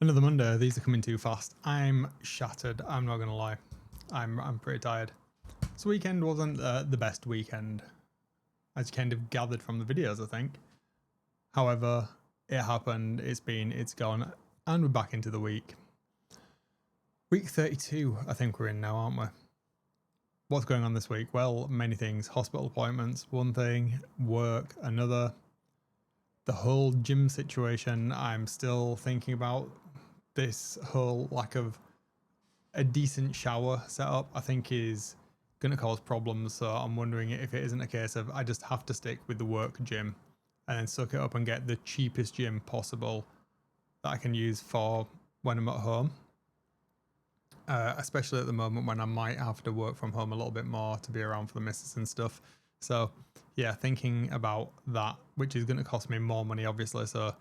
Another Monday. These are coming too fast. I'm shattered. I'm not gonna lie. I'm pretty tired. This weekend wasn't the best weekend, as you kind of gathered from the videos, I think. However, it happened. It's gone, and we're back into the week. Week 32, I think we're in now, aren't we? What's going on this week? Well, many things. Hospital appointments, one thing. Work, another. The whole gym situation, I'm still thinking about. This whole lack of a decent shower setup, I think, is going to cause problems. So I'm wondering if it isn't a case of I just have to stick with the work gym and then suck it up and get the cheapest gym possible that I can use for when I'm at home. Especially at the moment when I might have to work from home a little bit more to be around for the missus and stuff. So yeah, thinking about that, which is going to cost me more money, obviously. So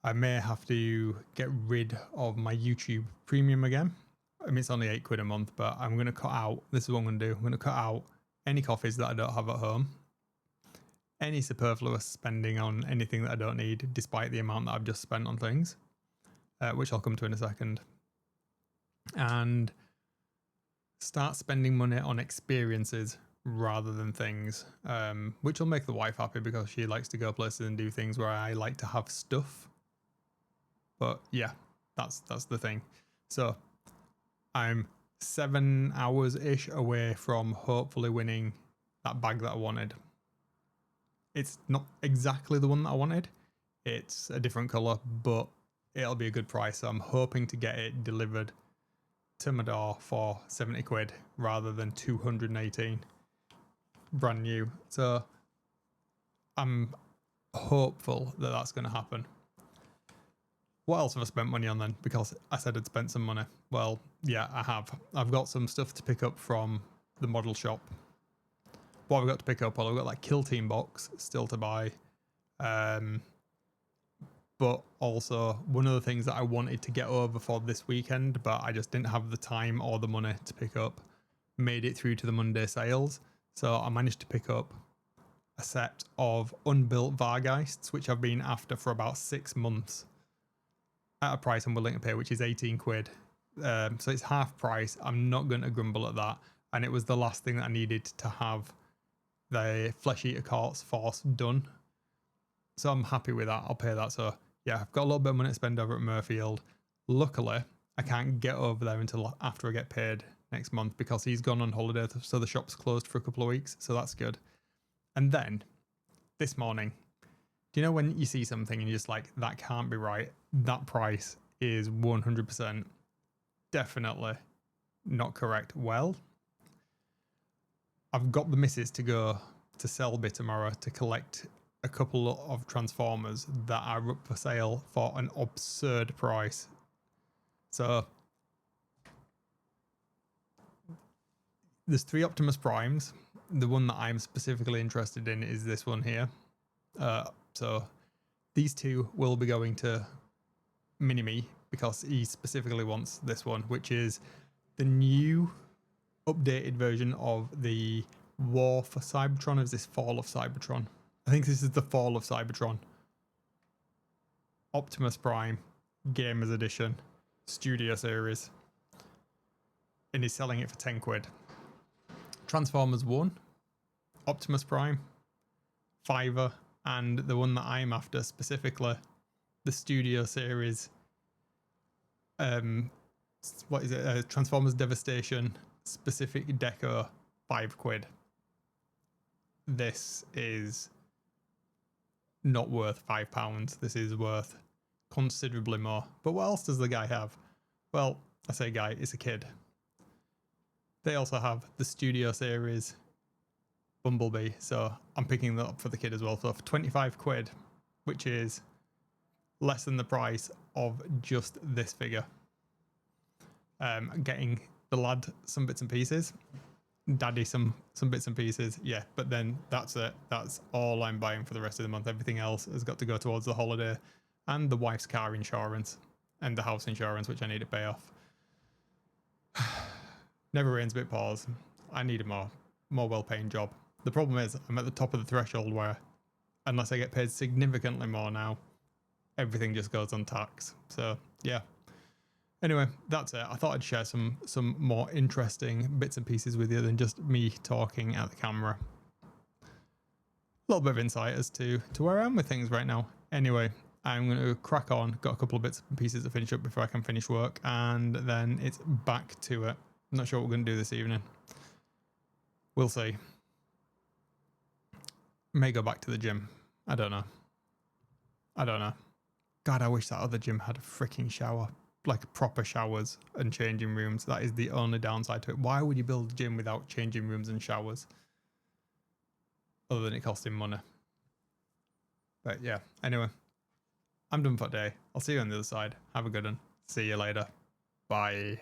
I may have to get rid of my YouTube premium again. I mean, it's only £8 a month, but I'm going to cut out. This is what I'm going to do. I'm going to cut out any coffees that I don't have at home, any superfluous spending on anything that I don't need, despite the amount that I've just spent on things, which I'll come to in a second, and start spending money on experiences rather than things, which will make the wife happy because she likes to go places and do things where I like to have stuff. But yeah, that's the thing. So I'm 7 hours ish away from hopefully winning that bag that I wanted. It's not exactly the one that I wanted. It's a different color, but it'll be a good price. So I'm hoping to get it delivered to my door for £70 rather than 218, brand new. So I'm hopeful that that's going to happen. What else have I spent money on then? Because I said I'd spent some money. Well, yeah, I have. I've got some stuff to pick up from the model shop. What have I got to pick up? Well, I've got that Kill Team box still to buy. But also one of the things that I wanted to get over for this weekend, but I just didn't have the time or the money to pick up, made it through to the Monday sales. So I managed to pick up a set of unbuilt Vargeists, which I've been after for about 6 months, at a price I'm willing to pay, which is £18. So it's half price. I'm not going to grumble at that. And it was the last thing that I needed to have the Flesh Eater Courts Force done. So I'm happy with that. I'll pay that. So yeah, I've got a little bit of money to spend over at Murfield. Luckily, I can't get over there until after I get paid next month because he's gone on holiday. So the shop's closed for a couple of weeks. So that's good. And then this morning, do you know when you see something and you're just like, that can't be right? That price is 100% definitely not correct. Well, I've got the missus to go to Selby tomorrow to collect a couple of Transformers that are up for sale for an absurd price. So there's 3 Optimus Primes. The one that I'm specifically interested in is this one here. So these 2 will be going to Mini-Me because he specifically wants this one, which is the new updated version of the War for Cybertron. Or is this Fall of Cybertron? I think this is the Fall of Cybertron. Optimus Prime, Gamers Edition, Studio Series. And he's selling it for £10. Transformers 1, Optimus Prime, £5, and the one that I'm after specifically, the Studio Series, what is it? Transformers Devastation specific deco, £5. This is not worth £5. This is worth considerably more. But what else does the guy have? Well, I say guy, it's a kid. They also have the Studio Series Bumblebee, so I'm picking that up for the kid as well. So for £25, which is less than the price of just this figure. Getting the lad some bits and pieces, daddy some bits and pieces, yeah, but then that's it. That's all I'm buying for the rest of the month. Everything else has got to go towards the holiday and the wife's car insurance and the house insurance, which I need to pay off. Never rains but pours. I need a more well-paying job. The problem is I'm at the top of the threshold where, unless I get paid significantly more now, everything just goes on tax. So yeah. Anyway, that's it. I thought I'd share some more interesting bits and pieces with you than just me talking at the camera. A little bit of insight as to where I am with things right now. Anyway, I'm going to crack on. Got a couple of bits and pieces to finish up before I can finish work, and then it's back to it. I'm not sure what we're going to do this evening. We'll see. May go back to the gym. I don't know. God, I wish that other gym had a freaking shower. Like proper showers and changing rooms. That is the only downside to it. Why would you build a gym without changing rooms and showers? Other than it costing money. But yeah, anyway. I'm done for today. I'll see you on the other side. Have a good one. See you later. Bye.